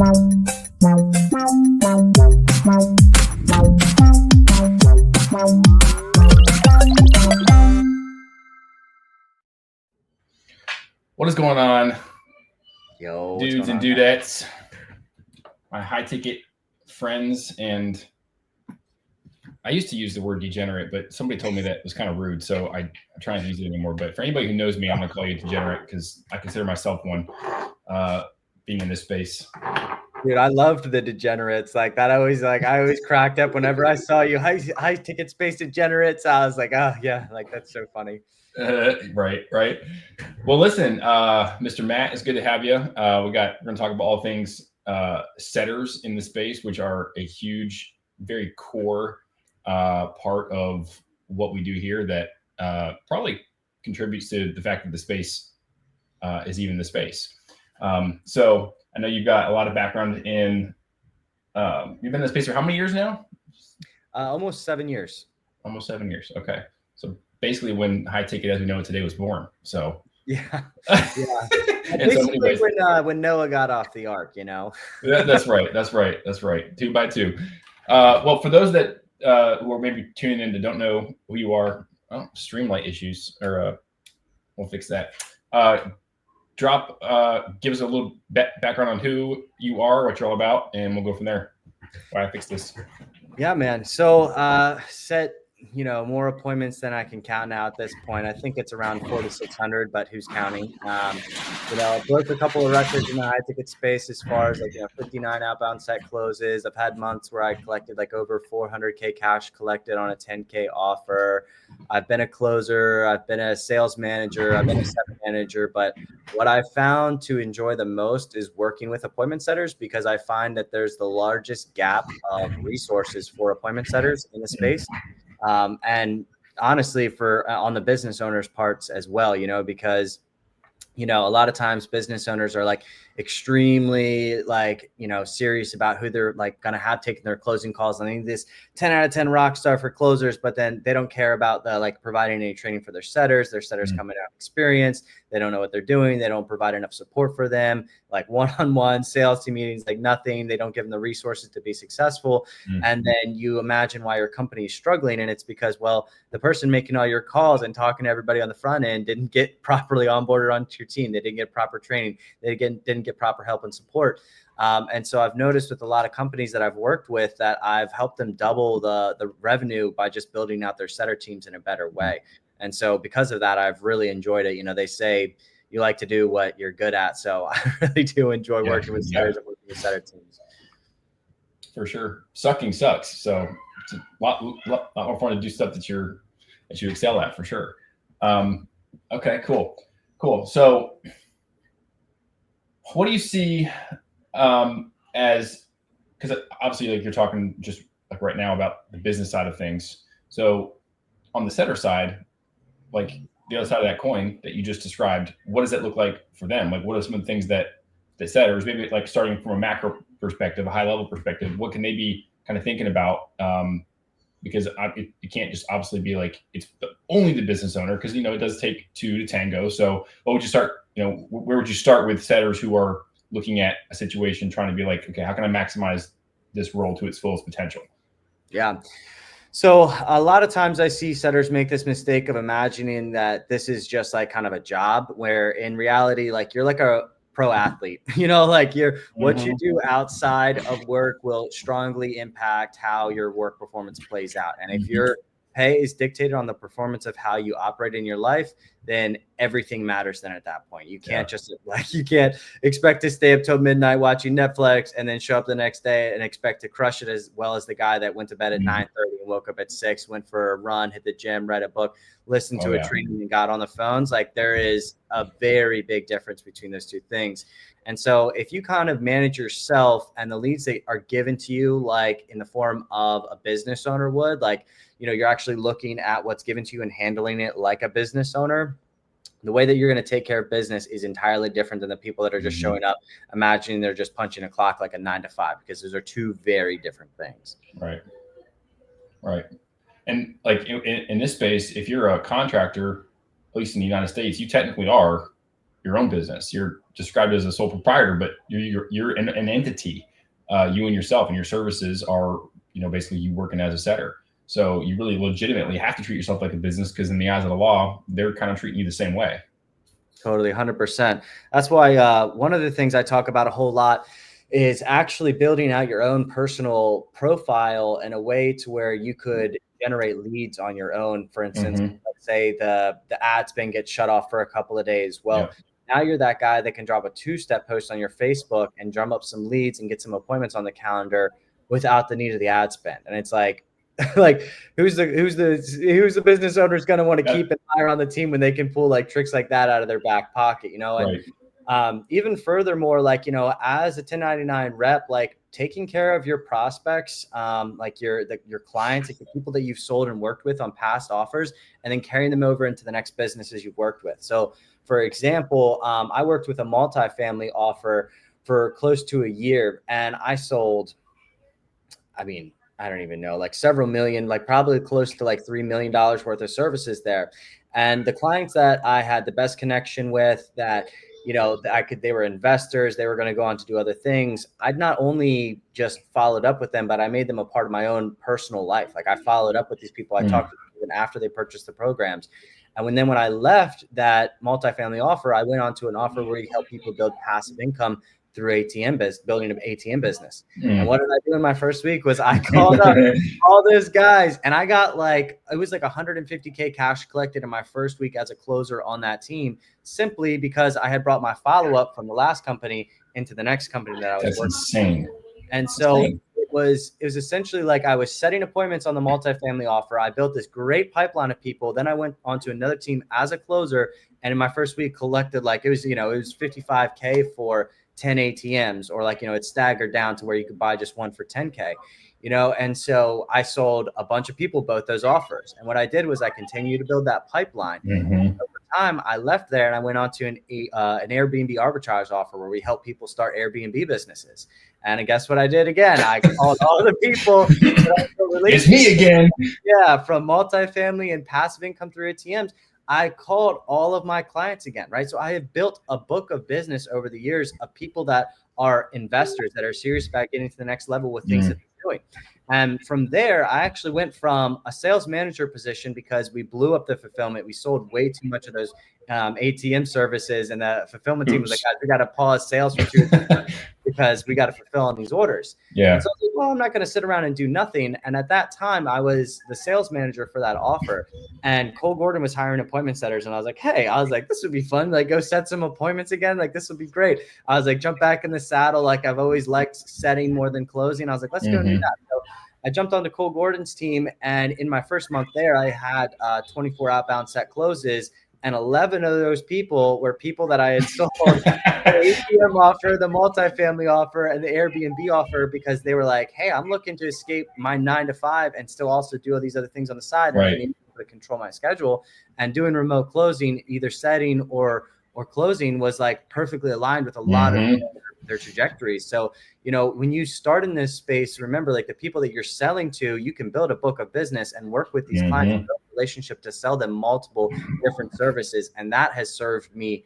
What is going on, Yo, dudes and dudettes, my high ticket friends? And I used to use the word degenerate, but somebody told me that was kind of rude, so I try not to use it anymore. But for anybody who knows me, I'm going to call you degenerate because I consider myself one, being in this space. Dude, I loved the degenerates. Like that, I always cracked up whenever I saw you high ticket space degenerates. I was like, oh yeah, like that's so funny. Right. Well, listen, Mr. Matt, it's good to have you. We're going to talk about all things setters in the space, which are a huge, very core part of what we do here that probably contributes to the fact that the space is even the space. So I know you've got a lot of background in, you've been in the space for how many years now? Almost 7 years. Almost 7 years. Okay. So basically when high ticket as we know it today was born. So yeah. Basically when Noah got off the ark, you know. That's right. 2 by 2. Well, for those that who are maybe tuning in that don't know who you are, Streamlight issues, or we'll fix that. Give us a little background on who you are, what you're all about, and we'll go from there. Why I fix this. Yeah, man. So set more appointments than I can count now at this point. I think it's around 4,600, but who's counting? Broke a couple of records in the high ticket space as far as 59 outbound set closes. I've had months where I collected over 400K cash collected on a 10K offer. I've been a closer. I've been a sales manager. I've been a set manager. But what I found to enjoy the most is working with appointment setters, because I find that there's the largest gap of resources for appointment setters in the space. And honestly, for on the business owners' parts as well, because a lot of times business owners are extremely serious about who they're going to have taking their closing calls. I think this 10 out of 10 rock star for closers, but then they don't care about the providing any training for their setters. Their setters coming out experienced. They don't know what they're doing. They don't provide enough support for them, one-on-one sales team meetings, nothing. They don't give them the resources to be successful. And then you imagine why your company is struggling. And it's because, the person making all your calls and talking to everybody on the front end didn't get properly onboarded onto your team. They didn't get proper training. They didn't get proper help and support. And so I've noticed with a lot of companies that I've worked with that I've helped them double the revenue by just building out their setter teams in a better way. And so because of that, I've really enjoyed it. They say you like to do what you're good at. So I really do enjoy working with setters and working with setter teams. For sure. Sucking sucks. So it's a lot more fun to do stuff that you excel at, for sure. Okay, cool. So what do you see as, because obviously you're talking just right now about the business side of things. So on the setter side, the other side of that coin that you just described, what does that look like for them? What are some of the things that the setters, maybe starting from a macro perspective, a high level perspective, what can they be kind of thinking about? Because it can't just obviously be it's only the business owner, because it does take two to tango. So what would you start? Where would you start with setters who are looking at a situation, trying to be okay, how can I maximize this role to its fullest potential? Yeah. So a lot of times I see setters make this mistake of imagining that this is just kind of a job, where in reality, you're a pro athlete, what you do outside of work will strongly impact how your work performance plays out. And if your pay is dictated on the performance of how you operate in your life, then everything matters then at that point. You can't just you can't expect to stay up till midnight watching Netflix and then show up the next day and expect to crush it as well as the guy that went to bed at 9:30 and woke up at 6, went for a run, hit the gym, read a book, listened to a training, and got on the phones. There is a very big difference between those two things. And so if you kind of manage yourself and the leads that are given to you, in the form of a business owner would, you're actually looking at what's given to you and handling it like a business owner, the way that you're going to take care of business is entirely different than the people that are just showing up, imagining they're just punching a clock like a 9 to 5, because those are two very different things. Right. And in this space, if you're a contractor, at least in the United States, you technically are your own business. You're described as a sole proprietor, but you're an entity. You and yourself and your services are, basically you working as a setter. So you really legitimately have to treat yourself like a business, because in the eyes of the law, they're kind of treating you the same way. Totally, 100%. That's why one of the things I talk about a whole lot is actually building out your own personal profile in a way to where you could generate leads on your own. For instance, let's say the ad spin gets shut off for a couple of days. Well, now you're that guy that can drop a 2-step post on your Facebook and drum up some leads and get some appointments on the calendar without the need of the ad spend. And it's like, who's the business owner is going to want to keep an eye on the team when they can pull like tricks like that out of their back pocket, And even furthermore, like, as a 1099 rep, like taking care of your prospects, like your clients, like the people that you've sold and worked with on past offers, and then carrying them over into the next businesses you've worked with. So for example, I worked with a multifamily offer for close to a year, and I sold, I don't even know, like several million, like probably close to like $3 million worth of services there. And the clients that I had the best connection with, that, they were investors, they were going to go on to do other things. I'd not only just followed up with them, but I made them a part of my own personal life. Like I followed up with these people. I talked to them even after they purchased the programs. And when I left that multifamily offer, I went on to an offer where you help people build passive income through building an ATM business. And what did I do in my first week was I called up all those guys, and I got it was like $150K cash collected in my first week as a closer on that team, simply because I had brought my follow-up from the last company into the next company that I was working. That's insane. And so it was essentially like I was setting appointments on the multifamily offer. I built this great pipeline of people. Then I went onto another team as a closer, and in my first week collected it was 55K for 10 ATMs, or it's staggered down to where you could buy just one for 10K, and so I sold a bunch of people both those offers. And what I did was I continued to build that pipeline. Over time, I left there and I went on to an Airbnb arbitrage offer where we help people start Airbnb businesses. And guess what I did again? I called all the people. It's me again. Yeah, from multifamily and passive income through ATMs. I called all of my clients again, right? So I have built a book of business over the years of people that are investors that are serious about getting to the next level with things that they're doing. And from there, I actually went from a sales manager position because we blew up the fulfillment. We sold way too much of those ATM services, and the fulfillment team was like, guys, we got to pause sales for 2 months because we got to fulfill on these orders. Yeah. And so I was like, well, I'm not going to sit around and do nothing. And at that time, I was the sales manager for that offer, and Cole Gordon was hiring appointment setters. And I was like, hey, this would be fun. Like, go set some appointments again. Like, this would be great. I was like, jump back in the saddle. Like, I've always liked setting more than closing. I was like, let's go do that. So I jumped onto Cole Gordon's team, and in my first month there, I had 24 outbound set closes, and 11 of those people were people that I had sold the ATM offer, the multifamily offer, and the Airbnb offer, because they were like, hey, I'm looking to escape my 9 to 5 and still also do all these other things on the side. Right. I need to control my schedule, and doing remote closing, either setting or closing, was like perfectly aligned with a lot of their trajectories. So, when you start in this space, remember, like the people that you're selling to, you can build a book of business and work with these clients, build a relationship to sell them multiple different services. And that has served me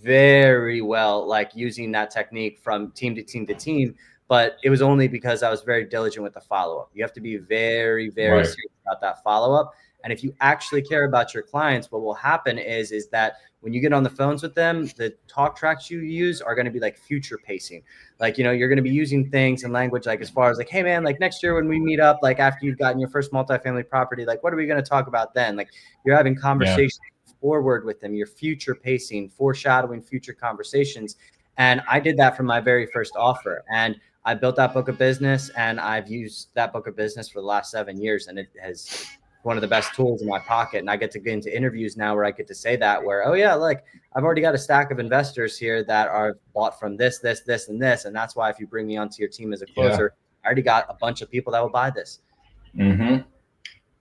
very well, like using that technique from team to team to team. But it was only because I was very diligent with the follow-up. You have to be very, very serious about that follow-up. And if you actually care about your clients, what will happen is that when you get on the phones with them, the talk tracks you use are going to be like future pacing. Like, you're going to be using things and language like, as far as like, hey man, like next year when we meet up, like after you've gotten your first multifamily property, like what are we going to talk about then? Like, you're having conversations forward with them, you're future pacing, foreshadowing future conversations. And I did that from my very first offer. And I built that book of business, and I've used that book of business for the last 7 years. And it has one of the best tools in my pocket. And I get to get into interviews now where I get to say that, where, oh yeah, like I've already got a stack of investors here that are bought from this, and this. And that's why if you bring me onto your team as a closer, I already got a bunch of people that will buy this.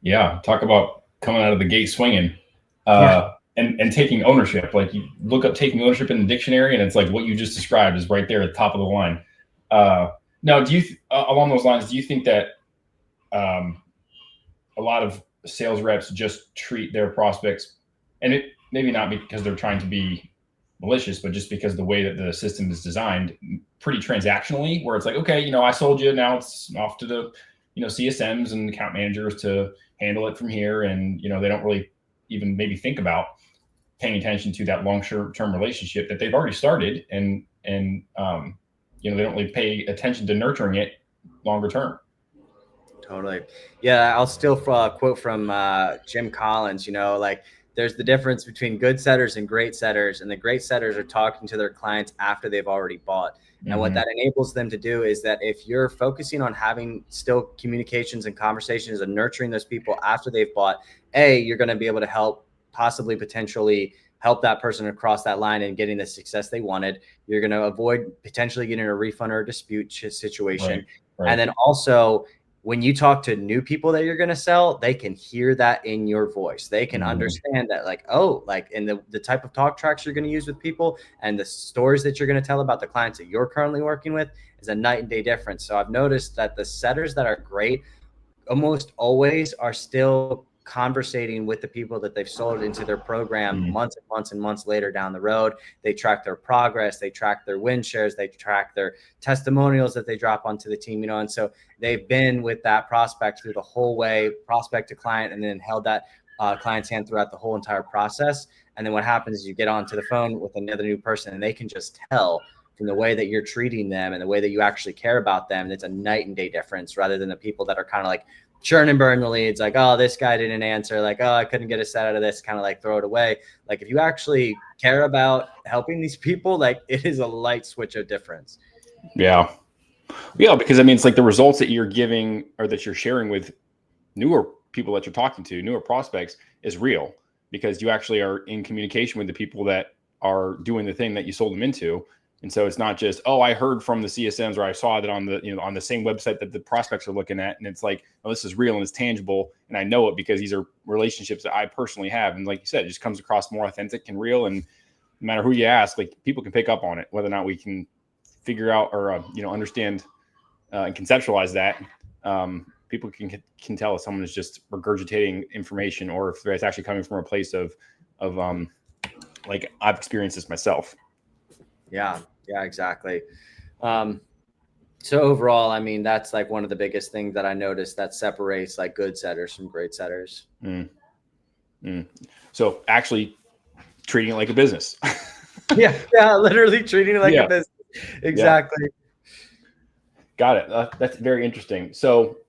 Yeah. Talk about coming out of the gate swinging and taking ownership. Like, you look up taking ownership in the dictionary, and it's like what you just described is right there at the top of the line. Now, do you, along those lines, do you think that a lot of sales reps just treat their prospects, and it maybe not because they're trying to be malicious, but just because the way that the system is designed, pretty transactionally, where it's like, okay, you know, I sold you, now it's off to the, you know, CSMs and account managers to handle it from here. And, you know, they don't really even maybe think about paying attention to that long-term relationship that they've already started. And you know, they don't really pay attention to nurturing it longer term. Totally. Yeah, I'll still quote from Jim Collins, you know, like there's the difference between good setters and great setters, and the great setters are talking to their clients after they've already bought. And what that enables them to do is that if you're focusing on having still communications and conversations and nurturing those people after they've bought, you're going to be able to help potentially help that person across that line and getting the success they wanted. You're going to avoid potentially getting a refund or a dispute situation. Right. And then also, when you talk to new people that you're going to sell, they can hear that in your voice. They can understand that, like, oh, like in the type of talk tracks you're going to use with people and the stories that you're going to tell about the clients that you're currently working with is a night and day difference. So I've noticed that the setters that are great almost always are still conversating with the people that they've sold into their program months and months and months later down the road. They track their progress, they track their win shares, they track their testimonials that they drop onto the team, you know, and so they've been with that prospect through the whole way, prospect to client, and then held that client's hand throughout the whole entire process. And then what happens is you get onto the phone with another new person and they can just tell from the way that you're treating them and the way that you actually care about them. It's a night and day difference rather than the people that are kind of like churn and burn the leads, like, oh, this guy didn't answer, like, oh, I couldn't get a set out of this, kind of like throw it away. Like, if you actually care about helping these people, like, it is a light switch of difference. Yeah, because I mean, it's like the results that you're giving or that you're sharing with newer people that you're talking to, newer prospects, is real because you actually are in communication with the people that are doing the thing that you sold them into. And so it's not just, oh, I heard from the CSMs or I saw that on the, you know, on the same website that the prospects are looking at. And it's like, oh, this is real and it's tangible. And I know it because these are relationships that I personally have. And like you said, it just comes across more authentic and real. And no matter who you ask, like people can pick up on it, whether or not we can figure out or, you know, understand and conceptualize that. People can tell if someone is just regurgitating information or if it's actually coming from a place of like I've experienced this myself. Yeah, exactly. So overall, I mean, that's like one of the biggest things that I noticed that separates like good setters from great setters. So actually treating it like a business. yeah, literally treating it like a business. Exactly. Yeah. Got it. That's very interesting. So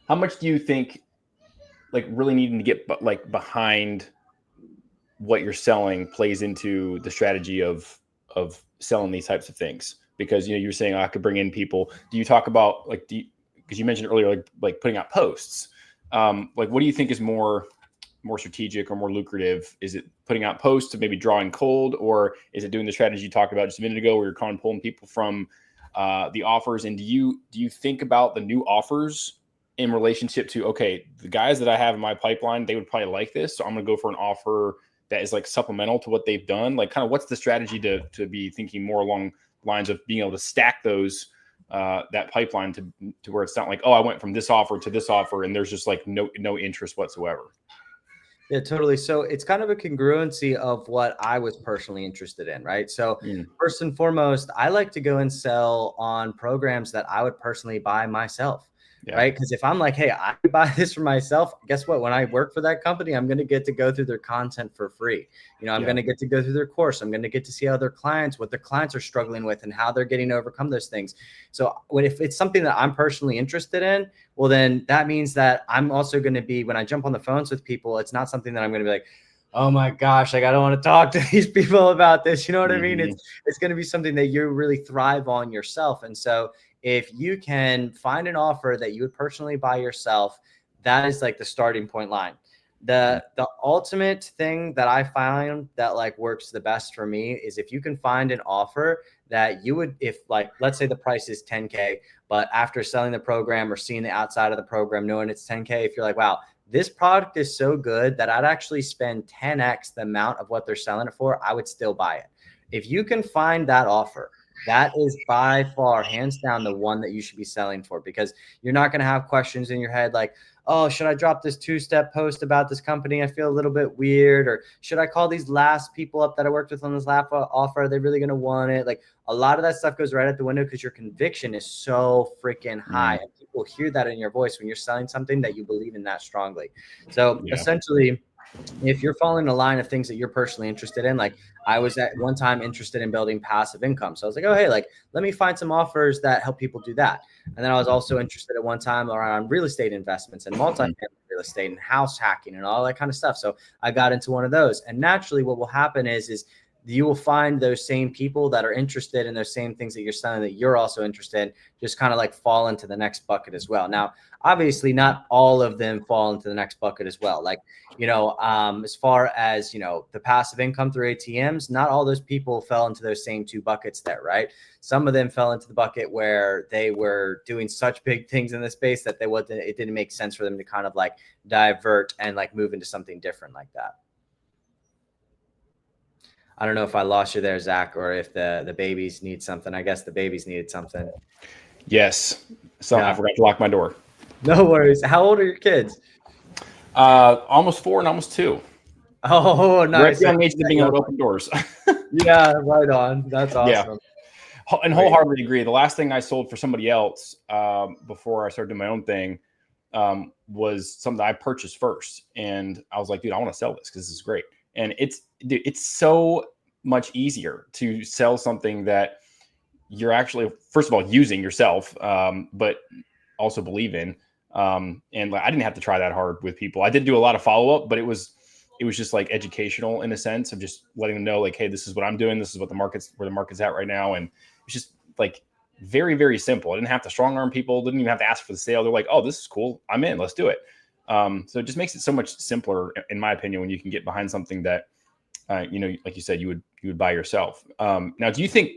how much do you think like really needing to get like behind what you're selling plays into the strategy of selling these types of things? Because, you know, you're saying, oh, I could bring in people. Do you talk about like, because you mentioned earlier, like putting out posts, like, what do you think is more strategic or more lucrative? Is it putting out posts to maybe drawing cold, or is it doing the strategy you talked about just a minute ago where you're kind of pulling people from the offers? And do you think about the new offers in relationship to, okay, the guys that I have in my pipeline, they would probably like this, so I'm going to go for an offer that is like supplemental to what they've done? Like, kind of what's the strategy to be thinking more along lines of being able to stack those that pipeline to where it's not like, oh, I went from this offer to this offer and there's just like no interest whatsoever? Yeah, totally. So it's kind of a congruency of what I was personally interested in, right? So first and foremost, I like to go and sell on programs that I would personally buy myself. Yeah. Right. Because if I'm like, hey, I buy this for myself, guess what? When I work for that company, I'm going to get to go through their content for free. You know, I'm going to get to go through their course. I'm going to get to see how their clients, what their clients are struggling with and how they're getting to overcome those things. So if it's something that I'm personally interested in, well, then that means that I'm also going to be, when I jump on the phones with people, it's not something that I'm going to be like, oh my gosh, like I don't want to talk to these people about this. You know what I mean? It's going to be something that you really thrive on yourself. And so if you can find an offer that you would personally buy yourself, that is like the starting point line. The ultimate thing that I find that like works the best for me is if you can find an offer that you would, if like, let's say the price is 10K, but after selling the program or seeing the outside of the program, knowing it's 10K, if you're like, wow, this product is so good that I'd actually spend 10X the amount of what they're selling it for, I would still buy it. If you can find that offer, that is by far, hands down, the one that you should be selling for, because you're not going to have questions in your head like, oh, should I drop this 2-step post about this company? I feel a little bit weird. Or should I call these last people up that I worked with on this last offer? Are they really going to want it? Like, a lot of that stuff goes right out the window because your conviction is so freaking high. And people hear that in your voice when you're selling something that you believe in that strongly. So essentially, if you're following a line of things that you're personally interested in, like I was at one time interested in building passive income. So I was like, oh, hey, like, let me find some offers that help people do that. And then I was also interested at one time around real estate investments and multifamily real estate and house hacking and all that kind of stuff. So I got into one of those. And naturally what will happen is you will find those same people that are interested in those same things that you're selling that you're also interested in, just kind of like fall into the next bucket as well. Now, obviously not all of them fall into the next bucket as well. Like, as far as, the passive income through ATMs, not all those people fell into those same 2 buckets there, right? Some of them fell into the bucket where they were doing such big things in the space that it didn't make sense for them to kind of like divert and like move into something different like that. I don't know if I lost you there, Zach, or if the babies need something. I guess the babies needed something. Yes. So I forgot to lock my door. No worries. How old are your kids? Almost 4 and almost 2. Oh, nice. Young age of being able to open doors. Yeah, right on. That's awesome. Yeah. And wholeheartedly agree. The last thing I sold for somebody else before I started doing my own thing was something that I purchased first. And I was like, dude, I want to sell this because this is great. And it's so much easier to sell something that you're actually, first of all, using yourself, but also believe in. And like, I didn't have to try that hard with people. I did do a lot of follow-up, but it was just like educational in a sense of just letting them know like, hey, this is what I'm doing. This is what where the market's at right now. And it's just like very, very simple. I didn't have to strong arm people. Didn't even have to ask for the sale. They're like, oh, this is cool. I'm in, let's do it. So it just makes it so much simpler, in my opinion, when you can get behind something that, like you said, you would buy yourself. Now, do you think,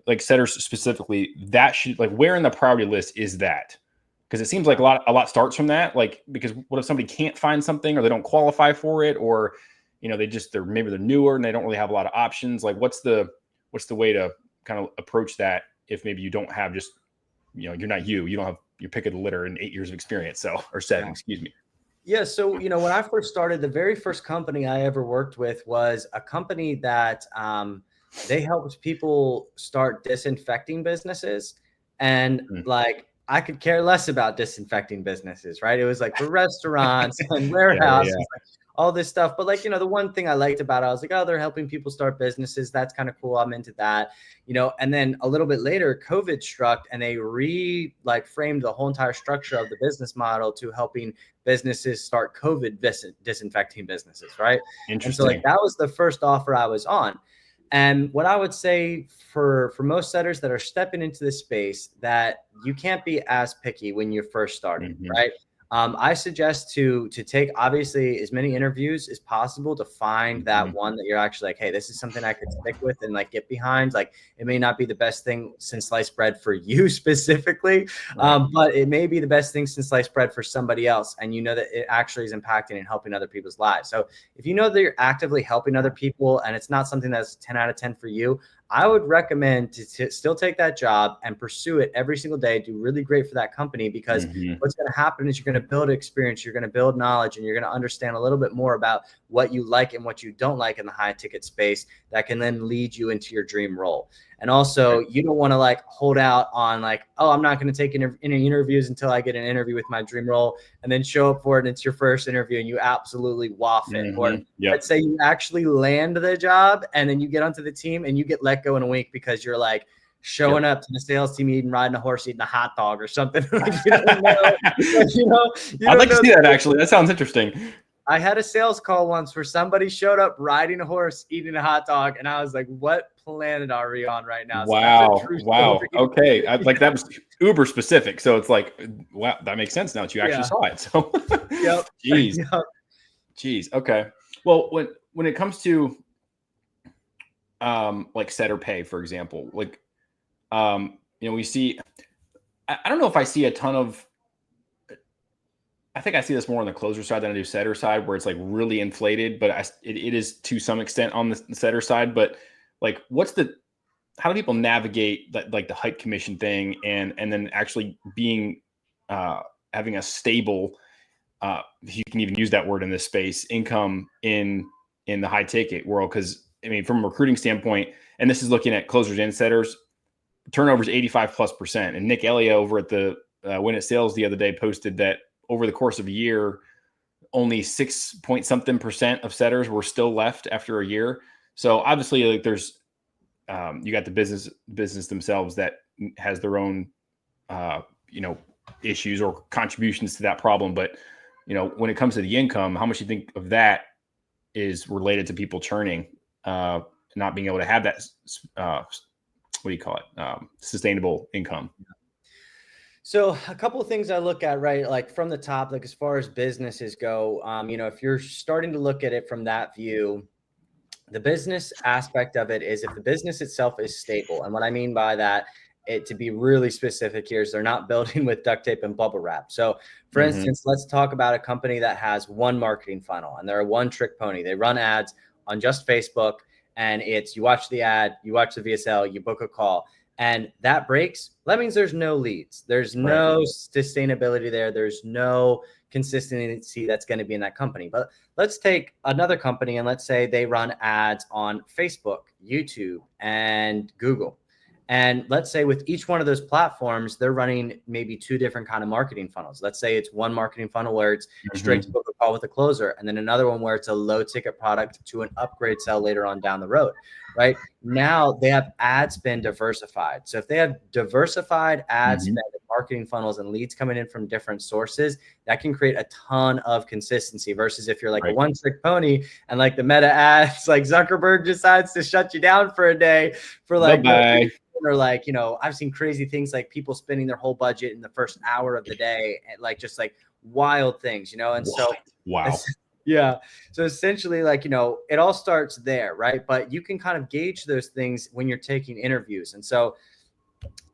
like setters specifically, that should, like, where in the priority list is that? Because it seems like a lot starts from that. Like, because what if somebody can't find something, or they don't qualify for it, or maybe they're newer and they don't really have a lot of options. Like, what's the way to kind of approach that if maybe you don't have just, you're not you don't have your pick of the litter and 8 years of experience. Or 7, excuse me. Yeah. So, when I first started, the very first company I ever worked with was a company that they helped people start disinfecting businesses. And like, I could care less about disinfecting businesses, right? It was like for restaurants and warehouses, like all this stuff. But like, the one thing I liked about it, I was like, oh, they're helping people start businesses. That's kind of cool. I'm into that, and then a little bit later, COVID struck and they framed the whole entire structure of the business model to helping businesses start COVID disinfecting businesses, right? Interesting. And so like, that was the first offer I was on. And what I would say for most setters that are stepping into this space, that you can't be as picky when you're first starting, right? I suggest to take obviously as many interviews as possible to find that one that you're actually like, hey, this is something I could stick with and like get behind. Like, it may not be the best thing since sliced bread for you specifically, but it may be the best thing since sliced bread for somebody else. And that it actually is impacting and helping other people's lives. So if you know that you're actively helping other people and it's not something that's 10 out of 10 for you, I would recommend to still take that job and pursue it every single day. Do really great for that company, because what's going to happen is you're going to build experience, you're going to build knowledge, and you're going to understand a little bit more about what you like and what you don't like in the high ticket space that can then lead you into your dream role. And also, you don't want to like hold out on like, oh, I'm not going to take any interviews until I get an interview with my dream role, and then show up for it and it's your first interview and you absolutely waff it. Or let's say you actually land the job and then you get onto the team and you get let go in a week because you're like showing up to the sales team eating, riding a horse, eating a hot dog or something. Like, you don't know. I'd like to see that, actually. That sounds interesting. I had a sales call once where somebody showed up riding a horse, eating a hot dog, and I was like, what planet are we on right now? So wow. Okay. Like, that was uber specific. So it's like, wow, that makes sense now that you actually saw it. So Jeez. Okay. Well, when it comes to like setter pay, for example, like, we see, I don't know if I see a ton of, I think I see this more on the closer side than I do setter side, where it's like really inflated, but it is to some extent on the setter side. But like, how do people navigate that, like the hype commission thing, and then actually being having a stable, if you can even use that word in this space, income in the high ticket world? Because I mean, from a recruiting standpoint, and this is looking at closers and setters, turnovers 85+%. And Nick Elliott over at the Win It Sales the other day posted that over the course of a year, only 6 point something% of setters were still left after a year. So obviously, like there's you got the business themselves that has their own issues or contributions to that problem. But when it comes to the income, how much you think of that is related to people churning, not being able to have that what do you call it? Sustainable income. So a couple of things I look at, right? Like from the top, like as far as businesses go, if you're starting to look at it from that view, the business aspect of it is if the business itself is stable. And what I mean by that, to be really specific here, is they're not building with duct tape and bubble wrap. So for instance, let's talk about a company that has one marketing funnel and they're a one trick pony. They run ads on just Facebook, and it's you watch the ad, you watch the VSL, you book a call, and that breaks. That means there's no leads. There's no sustainability there. There's no consistency that's going to be in that company. But let's take another company and let's say they run ads on Facebook, YouTube, and Google. And let's say with each one of those platforms, they're running maybe two different kind of marketing funnels. Let's say it's one marketing funnel where it's straight to book a call with a closer, and then another one where it's a low ticket product to an upgrade sell later on down the road, right? Now they have ad spend diversified. So if they have diversified ad spend, marketing funnels and leads coming in from different sources, that can create a ton of consistency versus if you're like a one trick pony and like the Meta ads, like Zuckerberg decides to shut you down for a day for like, or like, I've seen crazy things like people spending their whole budget in the first hour of the day and like, just like wild things, and so, wow. Yeah. So essentially like, it all starts there. Right. But you can kind of gauge those things when you're taking interviews. And so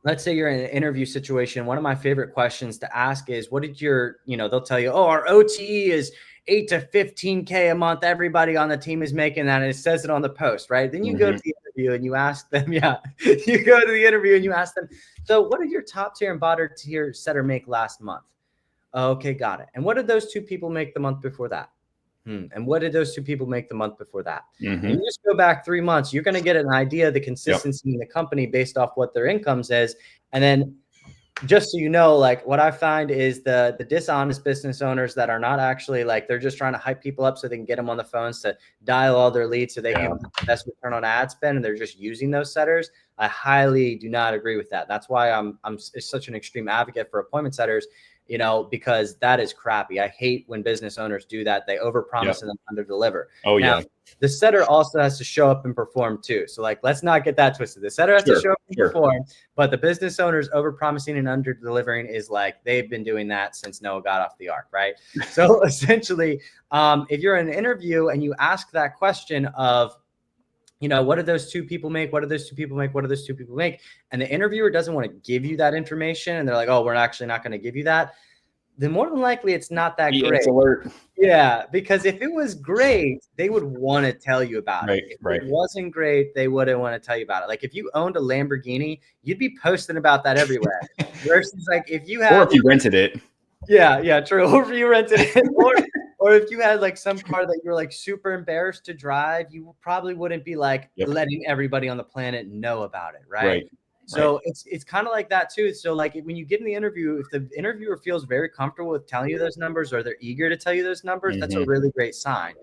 let's say you're in an interview situation. One of my favorite questions to ask is, what did your, they'll tell you, oh, our OTE is 8 to 15K a month. Everybody on the team is making that. And it says it on the post, right? Then you go to the interview and you ask them, you go to the interview and you ask them, so what did your top tier and bottom tier setter make last month? Okay, got it. And what did those two people make the month before that? And what did those two people make the month before that? And you just go back 3 months, you're going to get an idea of the consistency in the company based off what their incomes is. And then just so you know, like what I find is the dishonest business owners that are not actually like, they're just trying to hype people up so they can get them on the phones to dial all their leads so they can have the best return on ad spend, and they're just using those setters. I highly do not agree with that. That's why I'm such an extreme advocate for appointment setters, because that is crappy. I hate when business owners do that. They overpromise and then underdeliver. Oh, now, the setter also has to show up and perform too. So like, let's not get that twisted. The setter has to show up and perform, but the business owners overpromising and underdelivering is like, they've been doing that since Noah got off the ark, right? So essentially, if you're in an interview and you ask that question of, what did those two people make? What did those two people make? What did those two people make? And the interviewer doesn't want to give you that information. And they're like, oh, we're actually not going to give you that. Then more than likely it's not that great. Alert. Yeah. Because if it was great, they would want to tell you about it. If it wasn't great, they wouldn't want to tell you about it. Like if you owned a Lamborghini, you'd be posting about that everywhere. Versus like if you had, or if you rented it. Yeah, true. Or if you rented it, or if you had like some car that you were like super embarrassed to drive, you probably wouldn't be like letting everybody on the planet know about it, right? So it's kind of like that too. So like when you get in the interview, if the interviewer feels very comfortable with telling you those numbers, or they're eager to tell you those numbers, that's a really great sign,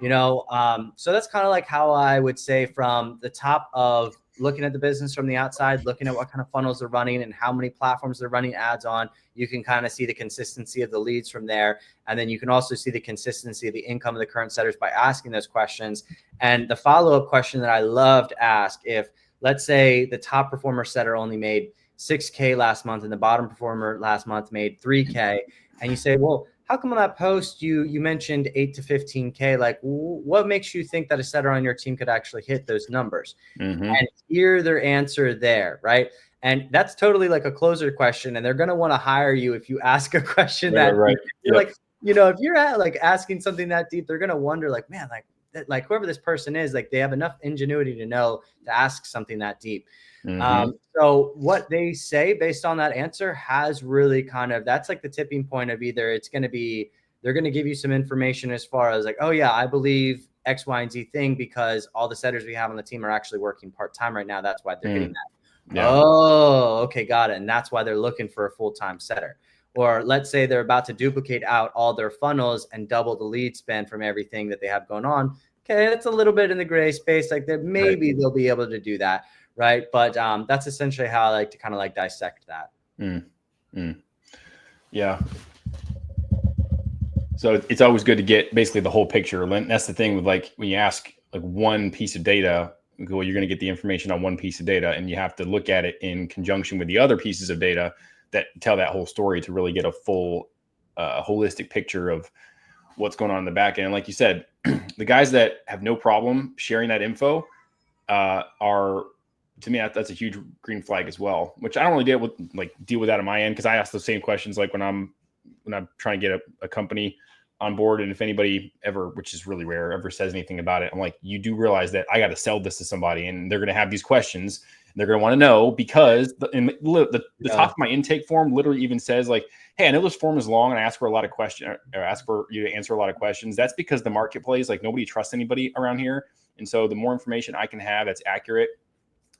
So that's kind of like how I would say from the top of looking at the business from the outside, looking at what kind of funnels they're running and how many platforms they're running ads on, you can kind of see the consistency of the leads from there. And then you can also see the consistency of the income of the current setters by asking those questions. And the follow-up question that I love to ask, if let's say the top performer setter only made 6K last month and the bottom performer last month made 3K, and you say, well, how come on that post you mentioned 8 to 15K? Like, what makes you think that a setter on your team could actually hit those numbers? And hear their answer there, right? And that's totally like a closer question, and they're going to want to hire you if you ask a question you're like, if you're at like asking something that deep, they're going to wonder like, man, like like whoever this person is, like they have enough ingenuity to know to ask something that deep. So what they say based on that answer has really that's like the tipping point of either it's going to be, they're going to give you some information as far as like, oh yeah, I believe X, Y, and Z thing because all the setters we have on the team are actually working part-time right now. That's why they're getting that. Yeah. Oh, okay. Got it. And that's why they're looking for a full-time setter. Or let's say they're about to duplicate out all their funnels and double the lead spend from everything that they have going on. Okay. That's a little bit in the gray space. Like that maybe they'll be able to do that. Right. But that's essentially how I like to kind of like dissect that. Yeah. So it's always good to get basically the whole picture. And that's the thing with like, when you ask like one piece of data, well, you're going to get the information on one piece of data and you have to look at it in conjunction with the other pieces of data that tell that whole story to really get a full holistic picture of what's going on in the back end. And like you said, the guys that have no problem sharing that info are, to me, that's a huge green flag as well, which I don't really deal with that on my end. Cause I ask the same questions, like when I'm trying to get a company on board. And if anybody ever, which is really rare, ever says anything about it, I'm like, you do realize that I got to sell this to somebody and they're going to have these questions. And they're going to want to know because the top of my intake form literally even says like, hey, I know this form is long and I ask for a lot of questions or ask for you to answer a lot of questions. That's because the marketplace, like nobody trusts anybody around here. And so the more information I can have that's accurate,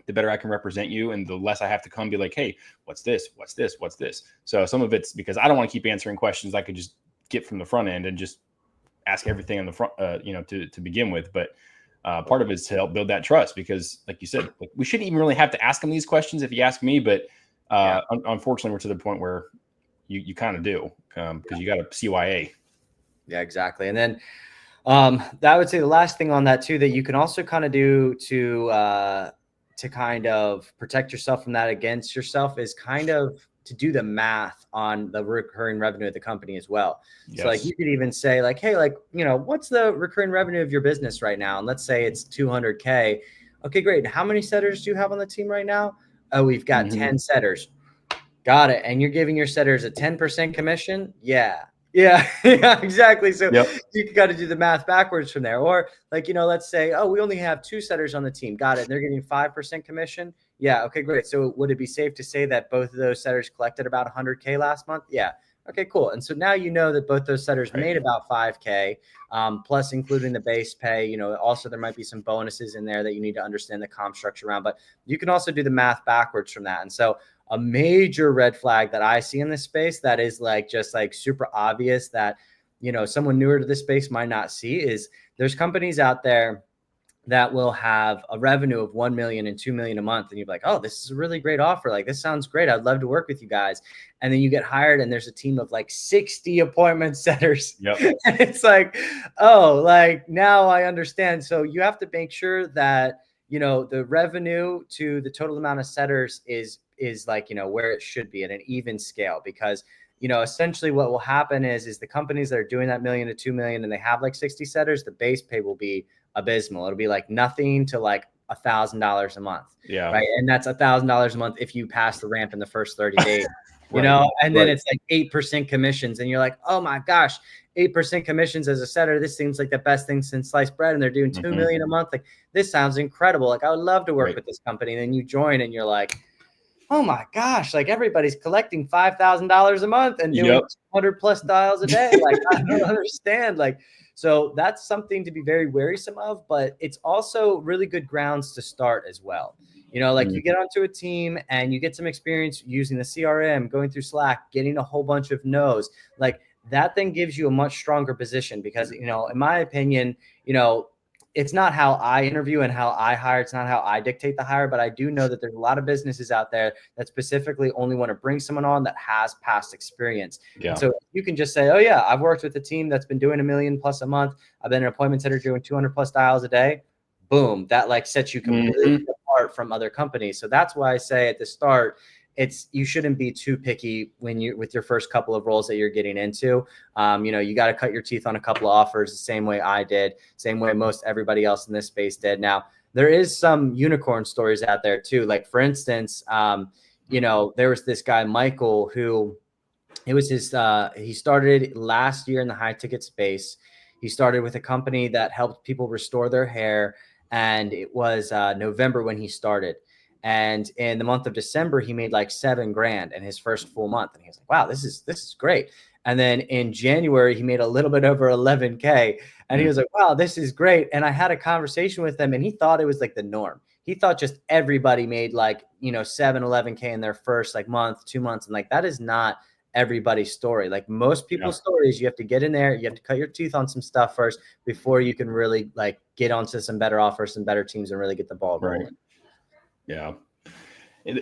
the better I can represent you. And the less I have to come be like, hey, what's this? What's this? What's this? So some of it's because I don't want to keep answering questions I could just get from the front end and just ask everything on the front, to begin with. But part of it is to help build that trust because like you said, like, we shouldn't even really have to ask them these questions if you ask me, but unfortunately we're to the point where you kind of do because you got a CYA. Yeah, exactly. And then I would say the last thing on that too, that you can also kind of do to kind of protect yourself from that against yourself is kind of to do the math on the recurring revenue of the company as well. Yes. So like you could even say like, hey, like, what's the recurring revenue of your business right now? And let's say it's 200K. Okay, great. How many setters do you have on the team right now? Oh, we've got 10 setters. Got it. And you're giving your setters a 10% commission? Yeah. Yeah, exactly. So you got to do the math backwards from there. Or like, let's say, oh, we only have 2 setters on the team. Got it. They're getting 5% commission. Yeah. Okay, great. So would it be safe to say that both of those setters collected about 100K last month? Yeah. Okay, cool. And so now you know that both those setters made about 5K, plus including the base pay. Also there might be some bonuses in there that you need to understand the comp structure around, but you can also do the math backwards from that. And so a major red flag that I see in this space that is like just like super obvious that, someone newer to this space might not see is there's companies out there that will have a revenue of 1 million and 2 million a month. And you're like, oh, this is a really great offer. Like, this sounds great. I'd love to work with you guys. And then you get hired and there's a team of like 60 appointment setters. Yep. And it's like, oh, like now I understand. So you have to make sure that, the revenue to the total amount of setters is like, where it should be at an even scale, because, essentially what will happen is the companies that are doing that 1 million to 2 million and they have like 60 setters, the base pay will be abysmal. It'll be like nothing to like $1,000 a month. Yeah. Right. And that's $1,000 a month if you pass the ramp in the first 30 days, and then it's like 8% commissions. And you're like, oh my gosh, 8% commissions as a setter. This seems like the best thing since sliced bread. And they're doing 2 million a month. Like, this sounds incredible. Like, I would love to work with this company. And then you join and you're like, oh my gosh, like everybody's collecting $5,000 a month and doing 100 plus dials a day. Like, I don't understand. Like, so that's something to be very worrisome of, but it's also really good grounds to start as well. Like you get onto a team and you get some experience using the CRM, going through Slack, getting a whole bunch of no's, like that then gives you a much stronger position because, in my opinion, it's not how I interview and how I hire. It's not how I dictate the hire, but I do know that there's a lot of businesses out there that specifically only want to bring someone on that has past experience. Yeah. So you can just say, oh yeah, I've worked with a team that's been doing 1 million plus a month. I've been an appointment setter doing 200 plus dials a day. Boom. That like sets you completely apart from other companies. So that's why I say at the start, you shouldn't be too picky with your first couple of roles that you're getting into. You got to cut your teeth on a couple of offers the same way I did, same way most everybody else in this space did. Now, there is some unicorn stories out there too. Like for instance, there was this guy, Michael, who it was he started last year in the high ticket space. He started with a company that helped people restore their hair. And it was November when he started. And in the month of December, he made like $7,000 in his first full month. And he was like, wow, this is great. And then in January, he made a little bit over 11K. And he was like, wow, this is great. And I had a conversation with him, and he thought it was like the norm. He thought just everybody made like, 11K in their first like month, 2 months. And like, that is not everybody's story. Like most people's stories, you have to get in there, you have to cut your teeth on some stuff first before you can really like get onto some better offers, some better teams, and really get the ball rolling. Right. Yeah.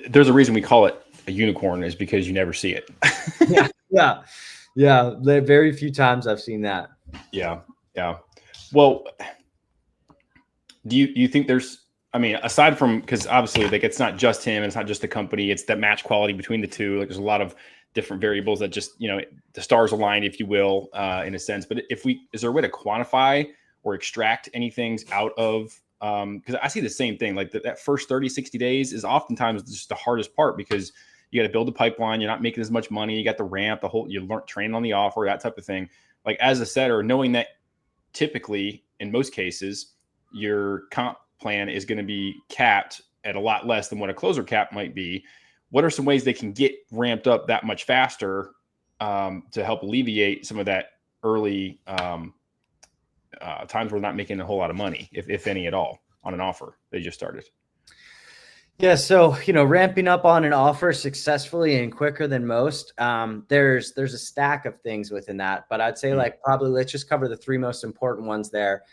There's a reason we call it a unicorn, is because you never see it. Yeah. Very few times I've seen that. Yeah. Well, do you think there's, I mean, aside from, because obviously like it's not just him, and it's not just the company, it's that match quality between the two. Like there's a lot of different variables that just, the stars aligned, if you will, in a sense. But is there a way to quantify or extract anything out of, because I see the same thing, like that first 30, 60 days is oftentimes just the hardest part, because you got to build a pipeline. You're not making as much money. You got the ramp, you learn training on the offer, that type of thing. Like as a setter, knowing that typically in most cases, your comp plan is going to be capped at a lot less than what a closer cap might be. What are some ways they can get ramped up that much faster to help alleviate some of that early times where they're not making a whole lot of money, if any at all, on an offer they just started? Yeah. So, ramping up on an offer successfully and quicker than most, there's a stack of things within that, but I'd say like probably let's just cover the three most important ones there.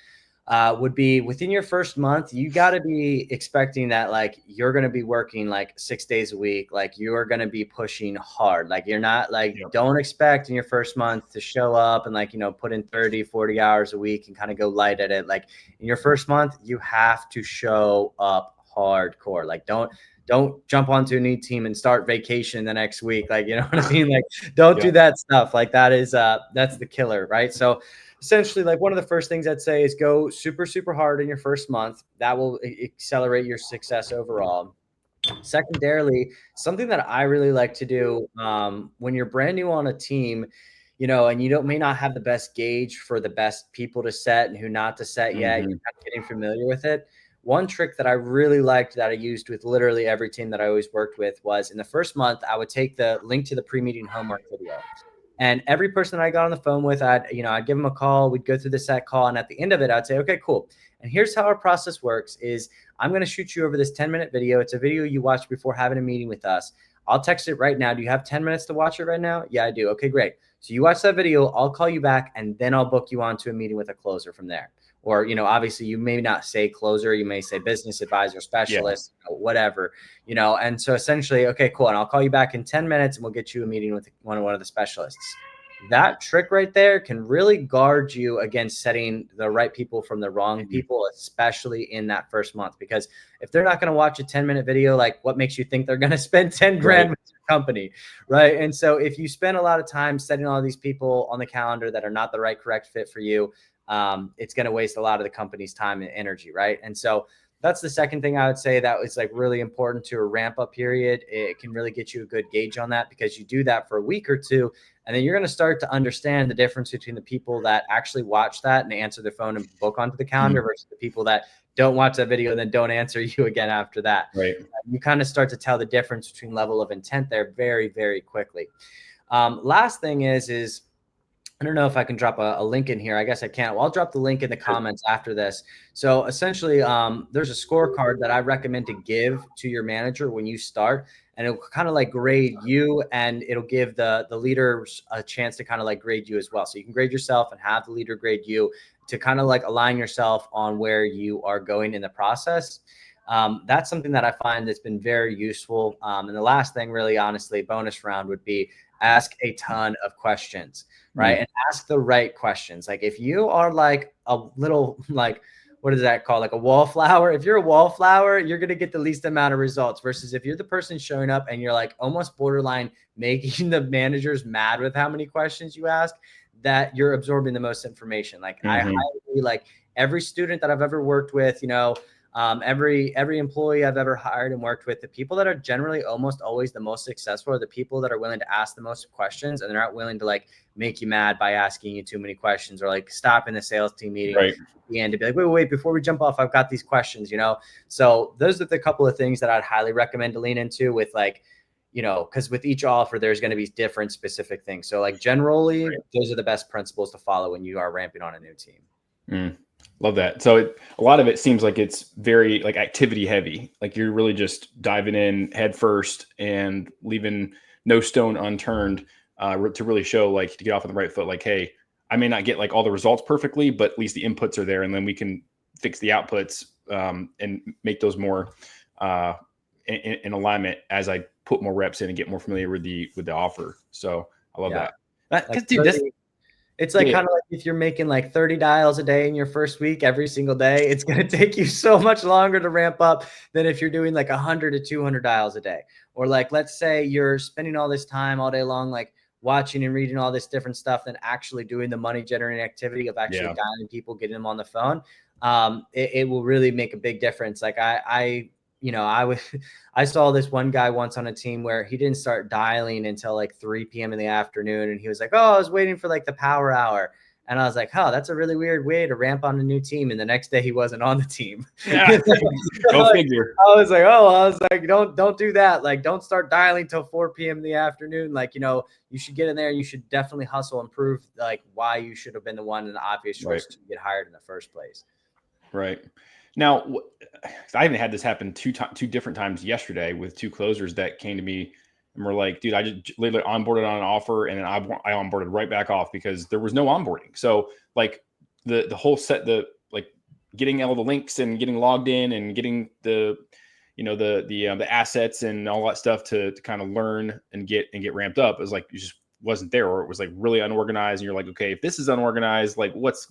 Would be within your first month, you got to be expecting that like you're going to be working like 6 days a week. Like you are going to be pushing hard. Like you're not like, don't expect in your first month to show up and like, put in 30, 40 hours a week and kind of go light at it. Like in your first month, you have to show up hardcore. Like don't jump onto a new team and start vacation the next week. Like, you know what I mean? Like don't do that stuff. Like that is, that's the killer, right? So essentially, like one of the first things I'd say is go super, super hard in your first month. That will accelerate your success overall. Secondarily, something that I really like to do when you're brand new on a team, and you may not have the best gauge for the best people to set and who not to set yet, you're not getting familiar with it. One trick that I really liked that I used with literally every team that I always worked with was in the first month, I would take the link to the pre-meeting homework video. And every person I got on the phone with, I'd give them a call. We'd go through the set call. And at the end of it, I'd say, okay, cool. And here's how our process works is I'm going to shoot you over this 10-minute video. It's a video you watch before having a meeting with us. I'll text it right now. Do you have 10 minutes to watch it right now? Yeah, I do. Okay, great. So you watch that video. I'll call you back, and then I'll book you onto a meeting with a closer from there. Or, obviously you may not say closer. You may say business advisor, specialist, whatever, and so essentially, okay, cool. And I'll call you back in 10 minutes and we'll get you a meeting with one of the specialists. That trick right there can really guard you against setting the right people from the wrong people, especially in that first month. Because if they're not going to watch a 10-minute video, like what makes you think they're going to spend 10 grand with your company, right? And so if you spend a lot of time setting all these people on the calendar that are not the right correct fit for you, it's going to waste a lot of the company's time and energy, right? And so that's the second thing I would say that is like really important to a ramp up period. It can really get you a good gauge on that, because you do that for a week or two, and then you're going to start to understand the difference between the people that actually watch that and answer their phone and book onto the calendar versus the people that don't watch that video and then don't answer you again after that. Right. You kind of start to tell the difference between level of intent there very, very quickly. Last thing is I don't know if I can drop a link in here. I guess I can't. Well, I'll drop the link in the comments after this. So essentially, there's a scorecard that I recommend to give to your manager when you start, and it'll kind of like grade you, and it'll give the leaders a chance to kind of like grade you as well. So you can grade yourself and have the leader grade you to kind of like align yourself on where you are going in the process. That's something that I find that's been very useful. And the last thing, really, honestly, bonus round would be ask a ton of questions, right? And ask the right questions. Like if you are like a little, like, what is that called? Like a wallflower. If you're a wallflower, you're going to get the least amount of results versus if you're the person showing up and you're like almost borderline making the managers mad with how many questions you ask, that you're absorbing the most information. Like I highly, like every student that I've ever worked with, Every employee I've ever hired and worked with, the people that are generally almost always the most successful are the people that are willing to ask the most questions, and they're not willing to like make you mad by asking you too many questions, or like stopping the sales team meeting Right. at the end to be like, wait, before we jump off, I've got these questions, So those are the couple of things that I'd highly recommend to lean into with like, because with each offer, there's going to be different specific things. So like generally, those are the best principles to follow when you are ramping on a new team. Love that. So a lot of it seems like it's very like activity heavy. Like you're really just diving in head first and leaving no stone unturned to really show, like, to get off on the right foot. Like, hey, I may not get like all the results perfectly, but at least the inputs are there, and then we can fix the outputs and make those more in alignment as I put more reps in and get more familiar with the offer. So I love that. Like, dude, it's like kind of like if you're making like 30 dials a day in your first week, every single day, it's going to take you so much longer to ramp up than if you're doing like 100 to 200 dials a day. Or like, let's say you're spending all this time all day long, like watching and reading all this different stuff, than actually doing the money generating activity of actually dialing people, getting them on the phone. It will really make a big difference. Like I saw this one guy once on a team where he didn't start dialing until like 3 p.m. in the afternoon. And he was like, oh, I was waiting for like the power hour. And I was like, oh, that's a really weird way to ramp on a new team. And the next day he wasn't on the team. Yeah. Go figure. I was like, don't do that. Like, don't start dialing till 4 p.m. in the afternoon. Like, you should get in there and you should definitely hustle and prove like why you should have been the one in the obvious choice to get hired in the first place. Right. Now, I even had this happen two different times yesterday with two closers that came to me and were like, dude, I just literally onboarded on an offer, and then I onboarded right back off because there was no onboarding. So like the whole set, like getting all the links and getting logged in and getting the assets and all that stuff to kind of learn and get ramped up, is like, you just wasn't there, or it was like really unorganized. And you're like, okay, if this is unorganized, like what's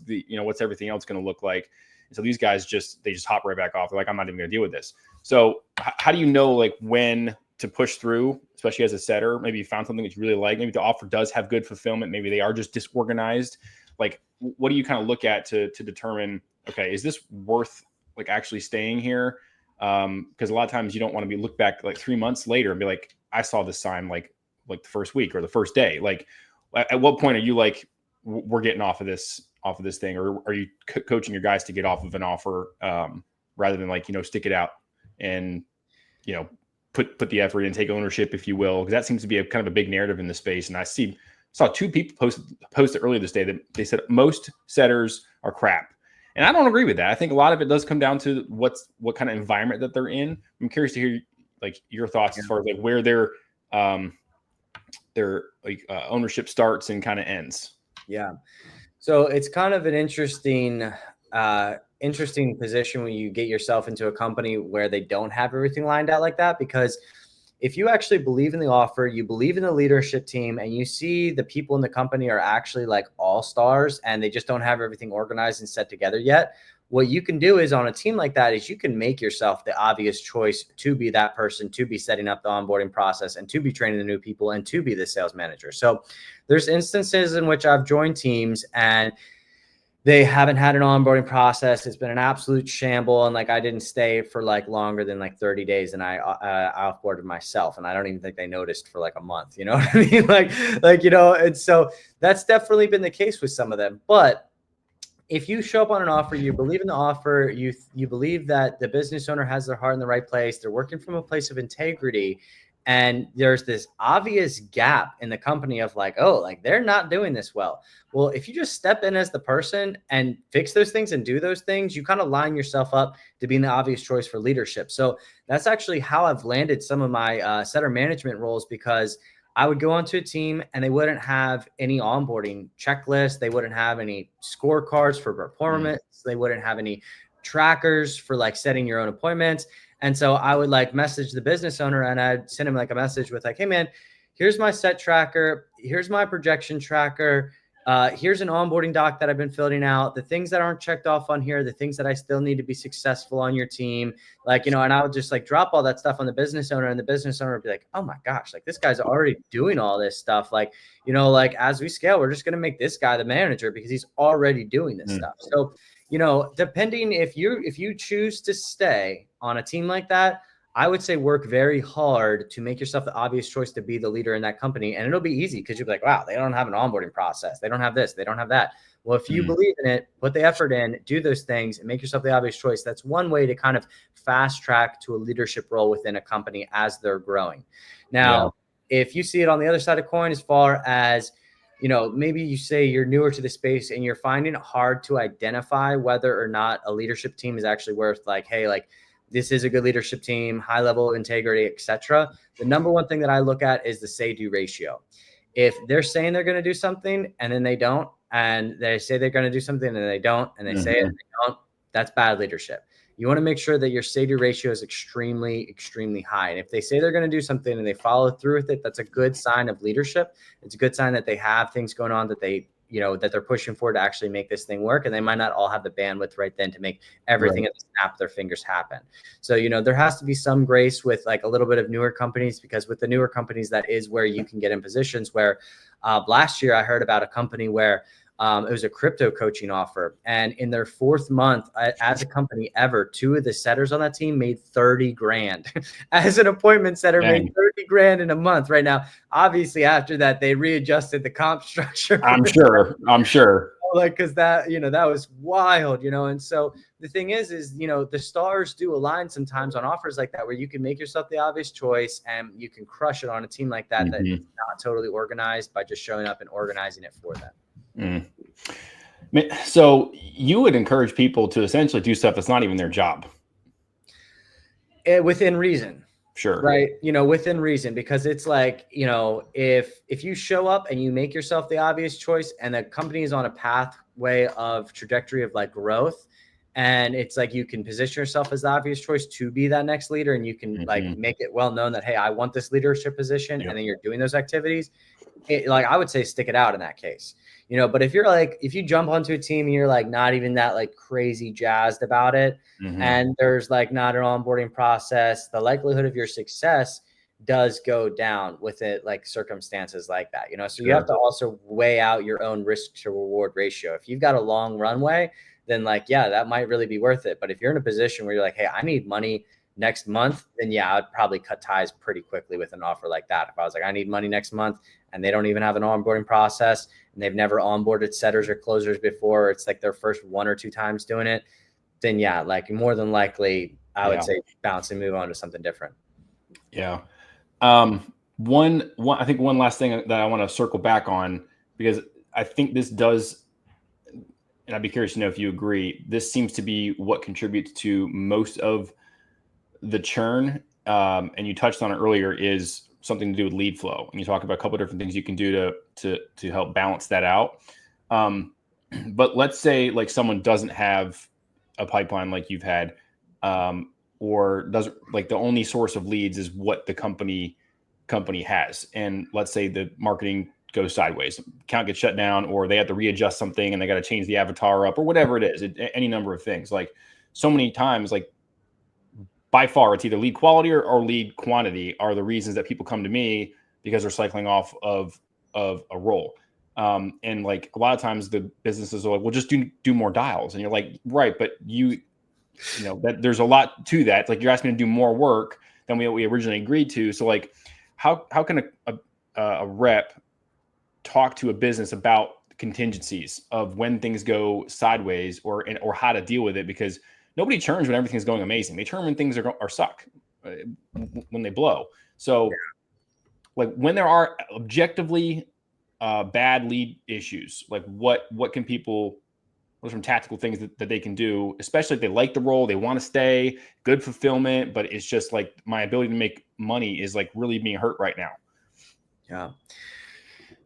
everything else going to look like? And so these guys just hop right back off. They're like, I'm not even going to deal with this. So how do you know like when to push through, especially as a setter? Maybe you found something that you really like. Maybe the offer does have good fulfillment. Maybe they are just disorganized. Like, what do you kind of look at to determine, okay, is this worth like actually staying here? Because a lot of times you don't want to be look back like 3 months later and be like, I saw this sign like the first week or the first day. Like, at what point are you like, we're getting off of this thing, or are you coaching your guys to get off of an offer rather than like, stick it out and, put the effort in, take ownership, if you will? Because that seems to be a kind of a big narrative in the space. And I saw two people post it earlier this day that they said most setters are crap. And I don't agree with that. I think a lot of it does come down to what kind of environment that they're in. I'm curious to hear like your thoughts as far as like where their ownership starts and kind of ends. Yeah. So it's kind of an interesting position when you get yourself into a company where they don't have everything lined out like that, because if you actually believe in the offer, you believe in the leadership team, and you see the people in the company are actually like all stars and they just don't have everything organized and set together yet, what you can do is on a team like that is you can make yourself the obvious choice to be that person, to be setting up the onboarding process and to be training the new people and to be the sales manager. So there's instances in which I've joined teams and they haven't had an onboarding process. It's been an absolute shamble. And like, I didn't stay for like longer than like 30 days and I offboarded myself. And I don't even think they noticed for like a month, you know what I mean? And so that's definitely been the case with some of them. But if you show up on an offer, you believe in the offer, you believe that the business owner has their heart in the right place, they're working from a place of integrity, and there's this obvious gap in the company of like, oh, like they're not doing this well. Well, if you just step in as the person and fix those things and do those things, you kind of line yourself up to being the obvious choice for leadership. So that's actually how I've landed some of my setter management roles, because I would go onto a team and they wouldn't have any onboarding checklist. They wouldn't have any scorecards for performance. They wouldn't have any trackers for like setting your own appointments. And so I would like message the business owner and I'd send him like a message with like, hey man, here's my set tracker. Here's my projection tracker. Here's an onboarding doc that I've been filling out. The things that aren't checked off on here, the things that I still need to be successful on your team. Like, and I would just like drop all that stuff on the business owner, and the business owner would be like, oh my gosh, like this guy's already doing all this stuff. Like, like as we scale, we're just going to make this guy the manager because he's already doing this stuff. So depending if you choose to stay on a team like that, I would say work very hard to make yourself the obvious choice to be the leader in that company. And it'll be easy because you'll be like, wow, they don't have an onboarding process. They don't have this. They don't have that. Well, if you believe in it, put the effort in, do those things, and make yourself the obvious choice. That's one way to kind of fast track to a leadership role within a company as they're growing. Now, if you see it on the other side of the coin, as far as, maybe you say you're newer to the space and you're finding it hard to identify whether or not a leadership team is actually worth hey, this is a good leadership team, high level of integrity, etc. The number one thing that I look at is the say-do ratio. If they're saying they're going to do something and then they don't, and they say they're going to do something and they don't, and they say it and they don't, that's bad leadership. You want to make sure that your say-do ratio is extremely, extremely high. And if they say they're going to do something and they follow through with it, that's a good sign of leadership. It's a good sign that they have things going on that that they're pushing for to actually make this thing work. And they might not all have the bandwidth right then to make everything at the snap of their fingers happen. So, there has to be some grace with a little bit of newer companies, because with the newer companies, that is where you can get in positions where last year I heard about a company where it was a crypto coaching offer. And in their 4th month as a company ever, 2 of the setters on that team made 30 grand as an appointment setter. Dang. Made 30 grand in a month right now. Obviously, after that, they readjusted the comp structure. I'm sure. Cause that was wild, And so the thing is, the stars do align sometimes on offers like that, where you can make yourself the obvious choice and you can crush it on a team like that, that is not totally organized, by just showing up and organizing it for them. So you would encourage people to essentially do stuff that's not even their job. Within reason. Sure. Right. Within reason, because it's if you show up and you make yourself the obvious choice and the company is on a pathway of trajectory of growth, and it's you can position yourself as the obvious choice to be that next leader, and you can make it well known that, hey, I want this leadership position. And then you're doing those activities. I would say stick it out in that case. But if you're if you jump onto a team and you're not even that crazy jazzed about it, and there's not an onboarding process, the likelihood of your success does go down with it, circumstances like that, so you have to also weigh out your own risk to reward ratio. If you've got a long runway, then that might really be worth it. But if you're in a position where you're hey, I need money next month, then I'd probably cut ties pretty quickly with an offer like that. If I was I need money next month, and they don't even have an onboarding process, and they've never onboarded setters or closers before, it's their first 1 or 2 times doing it, then more than likely, I would say bounce and move on to something different. Yeah. I think one last thing that I want to circle back on, because I think this does, and I'd be curious to know if you agree, this seems to be what contributes to most of the churn. And you touched on it earlier, is something to do with lead flow. And you talk about a couple of different things you can do to help balance that out. But let's say someone doesn't have a pipeline like you've had, or doesn't the only source of leads is what the company has. And let's say the marketing goes sideways, account gets shut down, or they have to readjust something and they got to change the avatar up, or whatever it is, any number of things. So many times, by far, it's either lead quality or lead quantity are the reasons that people come to me, because they're cycling off of a role. And a lot of times the businesses are well, just do more dials. And you're right, but that there's a lot to that. You're asking me to do more work than we originally agreed to. So how can a rep talk to a business about contingencies of when things go sideways, or how to deal with it? Because nobody churns when everything's going amazing. They churn when things are suck, when they blow. So when there are objectively bad lead issues, what can people, what are some tactical things that they can do, especially if they like the role, they want to stay, good fulfillment, but it's just my ability to make money is really being hurt right now.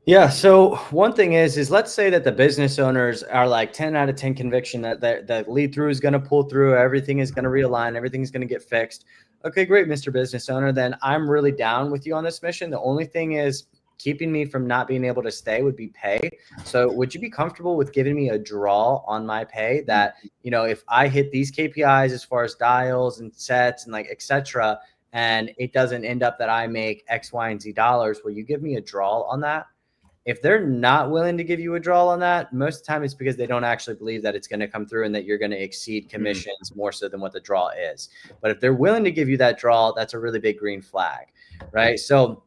Yeah. So one thing is let's say that the business owners are 10 out of 10 conviction that the lead through is going to pull through. Everything is going to realign. Everything's going to get fixed. Okay, great, Mr. Business Owner. Then I'm really down with you on this mission. The only thing is keeping me from not being able to stay would be pay. So would you be comfortable with giving me a draw on my pay that, if I hit these KPIs as far as dials and sets and et cetera, and it doesn't end up that I make X, Y, and Z dollars, will you give me a draw on that? If they're not willing to give you a draw on that, most of the time it's because they don't actually believe that it's going to come through and that you're going to exceed commissions more so than what the draw is. But if they're willing to give you that draw, that's a really big green flag, right? So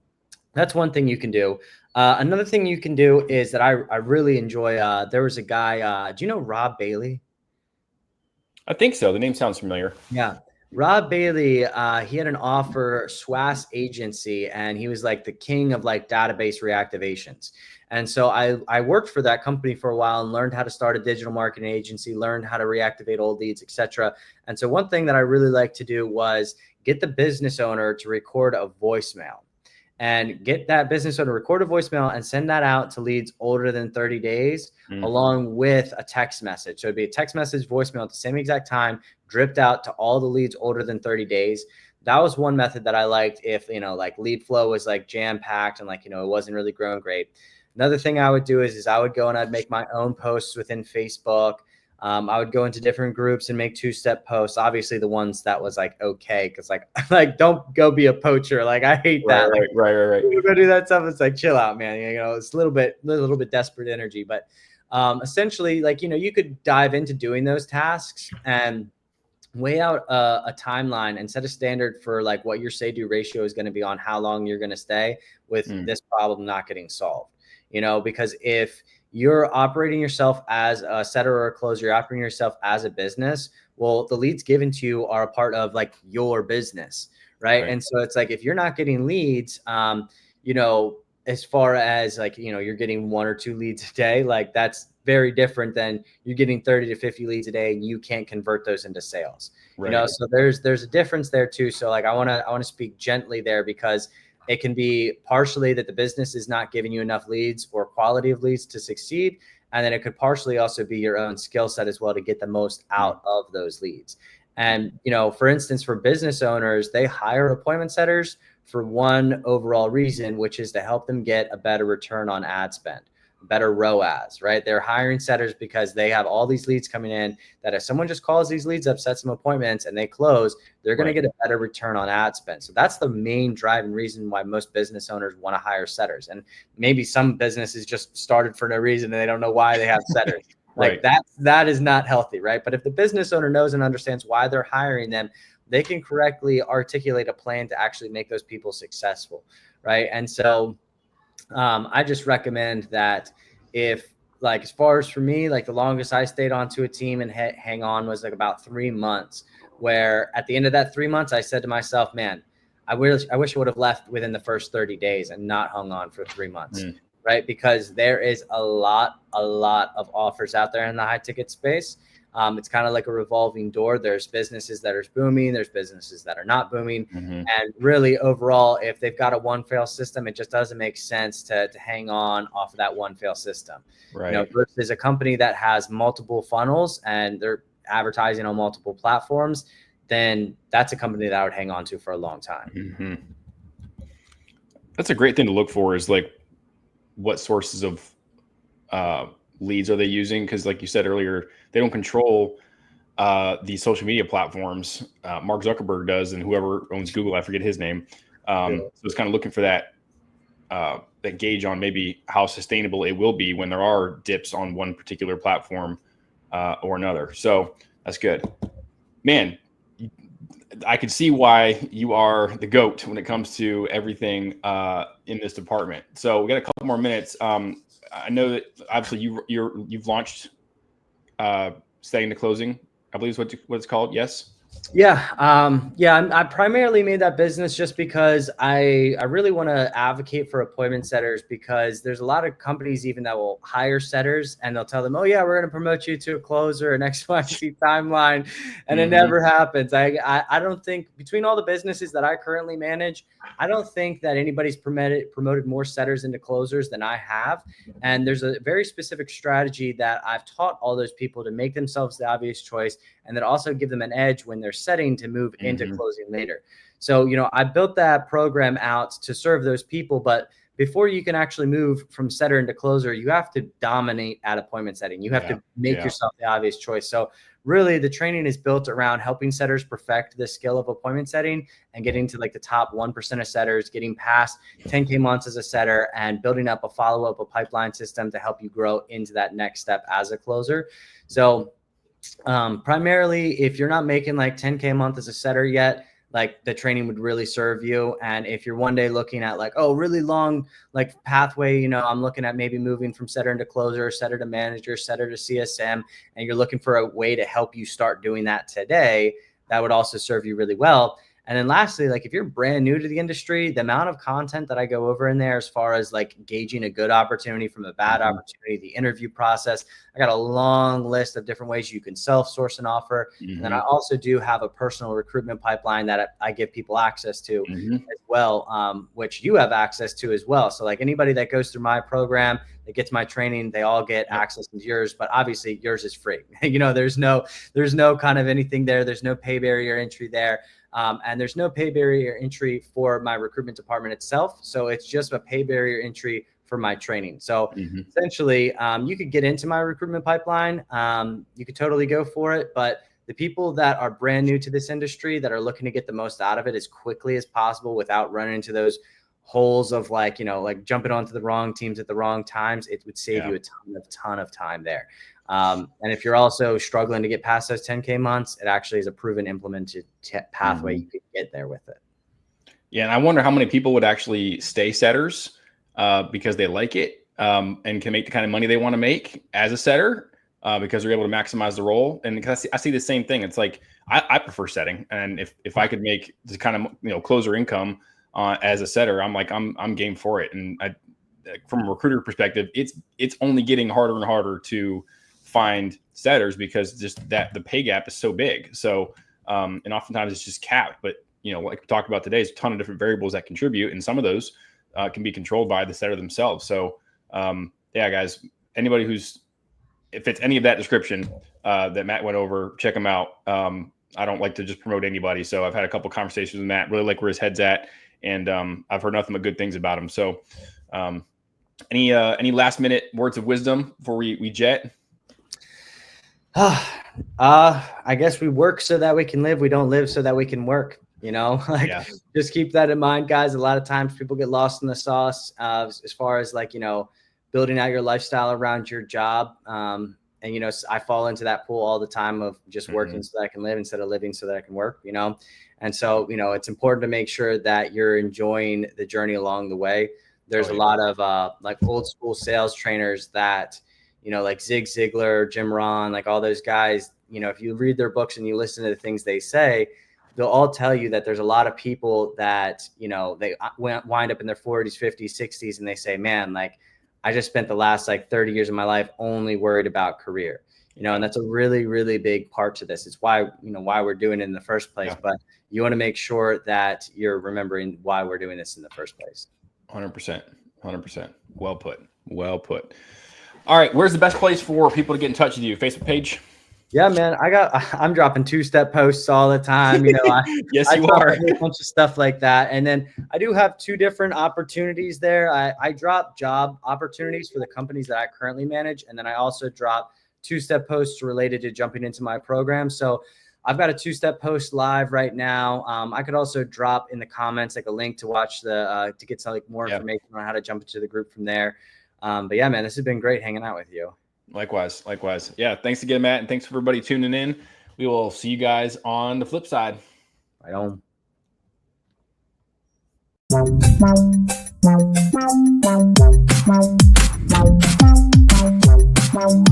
that's one thing you can do. Another thing you can do is that I really enjoy. There was a guy. Do you know Rob Bailey? I think so. The name sounds familiar. Yeah. Rob Bailey, he had an offer, SWAS agency, and he was like the king of like database reactivations. And so I worked for that company for a while and learned how to start a digital marketing agency, learned how to reactivate old leads, etc. And so one thing that I really like to do was get the business owner to record a voicemail. And get that business owner to record a voicemail and send that out to leads older than 30 days, along with a text message. So it'd be a text message, voicemail at the same exact time, dripped out to all the leads older than 30 days. That was one method that I liked if, like lead flow was like jam packed and like, it wasn't really growing great. Another thing I would do is I would go and I'd make my own posts within Facebook. I would go into different groups and make 2-step posts. Obviously, the ones that was like okay, because like don't go be a poacher. Like I hate that. Right. You go do that stuff. It's like chill out, man. It's a little bit desperate energy, but essentially, like you could dive into doing those tasks and weigh out a timeline and set a standard for like what your say-do ratio is going to be on how long you're going to stay with this problem not getting solved. Because if you're operating yourself as a setter or a closer, you're operating yourself as a business, well, the leads given to you are a part of like your business, right? And so it's like, if you're not getting leads, as far as like, you're getting 1 or 2 leads a day, like that's very different than you're getting 30 to 50 leads a day and you can't convert those into sales, so there's a difference there too. So like, I want to speak gently there, because it can be partially that the business is not giving you enough leads or quality of leads to succeed. And then it could partially also be your own skill set as well to get the most out of those leads. And, for instance, for business owners, they hire appointment setters for one overall reason, which is to help them get a better return on ad spend, better ROAS, right? They're hiring setters because they have all these leads coming in that if someone just calls these leads up, sets some appointments and they close, they're going to get a better return on ad spend. So that's the main driving reason why most business owners want to hire setters. And maybe some businesses just started for no reason and they don't know why they have setters. Like that is not healthy, right? But if the business owner knows and understands why they're hiring them, they can correctly articulate a plan to actually make those people successful, right? And so I just recommend that if like, as far as for me, like the longest I stayed on to a team and hang on was like about 3 months, where at the end of that 3 months, I said to myself, man, I wish I would have left within the first 30 days and not hung on for 3 months, right? Because there is a lot of offers out there in the high ticket space. It's kind of like a revolving door. There's businesses that are booming. There's businesses that are not booming. And really overall, if they've got a one fail system, it just doesn't make sense to hang on off of that one fail system. Right. Versus a company that has multiple funnels and they're advertising on multiple platforms, then that's a company that I would hang on to for a long time. That's a great thing to look for, is like what sources of leads are they using? Because like you said earlier, they don't control the social media platforms. Mark Zuckerberg does, and whoever owns Google, I forget his name. So it's kind of looking for that gauge on maybe how sustainable it will be when there are dips on one particular platform or another. So that's good, man. I can see why you are the GOAT when it comes to everything in this department. So we got a couple more minutes. I know that obviously you've launched Setting to Closing, I believe is what it's called. Yes. Yeah. I primarily made that business just because I really want to advocate for appointment setters, because there's a lot of companies even that will hire setters and they'll tell them, oh yeah, we're going to promote you to a closer, an XYZ timeline. And it never happens. I don't think, between all the businesses that I currently manage, I don't think that anybody's promoted more setters into closers than I have. And there's a very specific strategy that I've taught all those people to make themselves the obvious choice, and then also give them an edge when they're setting to move into closing later. So, I built that program out to serve those people, but before you can actually move from setter into closer, you have to dominate at appointment setting. You have to make yourself the obvious choice. So really the training is built around helping setters perfect the skill of appointment setting and getting to like the top 1% of setters, getting past 10K months as a setter and building up a follow-up, a pipeline system to help you grow into that next step as a closer. So primarily, if you're not making like 10K a month as a setter yet, like the training would really serve you. And if you're one day looking at like, oh, really long, like pathway, you know, I'm looking at maybe moving from setter into closer, setter to manager, setter to CSM, and you're looking for a way to help you start doing that today, that would also serve you really well. And then lastly, like if you're brand new to the industry, the amount of content that I go over in there as far as like gauging a good opportunity from a bad opportunity, the interview process, I got a long list of different ways you can self-source an offer. And then I also do have a personal recruitment pipeline that I give people access to as well, which you have access to as well. So like anybody that goes through my program, that gets my training, they all get access to yours, but obviously yours is free. You know, there's no kind of anything there. There's no pay barrier entry there. And there's no pay barrier entry for my recruitment department itself. So it's just a pay barrier entry for my training. So essentially, you could get into my recruitment pipeline. You could totally go for it. But the people that are brand new to this industry that are looking to get the most out of it as quickly as possible without running into those holes of like, you know, like jumping onto the wrong teams at the wrong times, it would save you a ton of time there. And if you're also struggling to get past those 10K months, it actually is a proven implemented pathway. You could get there with it. Yeah. And I wonder how many people would actually stay setters because they like it and can make the kind of money they want to make as a setter because they're able to maximize the role. And because I see the same thing. It's like, I prefer setting. And if I could make the kind of, you know, closer income as a setter, I'm like, I'm game for it. And from a recruiter perspective, it's only getting harder and harder to find setters because just that the pay gap is so big. So, and oftentimes it's just capped, but you know, like we talked about today, there's a ton of different variables that contribute. And some of those can be controlled by the setter themselves. So, yeah, guys, anybody if it's any of that description that Matt went over, check him out. I don't like to just promote anybody. So I've had a couple of conversations with Matt, really like where his head's at. And I've heard nothing but good things about him. So any last minute words of wisdom before we jet? I guess we work so that we can live. We don't live so that we can work, you know, like just keep that in mind, guys. A lot of times people get lost in the sauce as far as like, you know, building out your lifestyle around your job. And, you know, I fall into that pool all the time of just working so that I can live instead of living so that I can work, you know? And so, you know, it's important to make sure that you're enjoying the journey along the way. There's a lot of like old school sales trainers that, you know, like Zig Ziglar, Jim Rohn, like all those guys, you know, if you read their books and you listen to the things they say, they'll all tell you that there's a lot of people that, you know, they wind up in their 40s, 50s, 60s, and they say, man, like I just spent the last like 30 years of my life only worried about career, you know, and that's a really, really big part to this. It's why, you know, why we're doing it in the first place, but you want to make sure that you're remembering why we're doing this in the first place. 100%. Well put. All right. Where's the best place for people to get in touch with you? Facebook page? Yeah, man. I'm dropping 2-step posts all the time. You know, yes, you are. A bunch of stuff like that. And then I do have 2 different opportunities there. I drop job opportunities for the companies that I currently manage. And then I also drop 2-step posts related to jumping into my program. So I've got a 2-step post live right now. I could also drop in the comments like a link to watch to get some like more information on how to jump into the group from there. But yeah, man, this has been great hanging out with you. Likewise. Yeah. Thanks again, Matt. And thanks for everybody tuning in. We will see you guys on the flip side. Right on. Wow.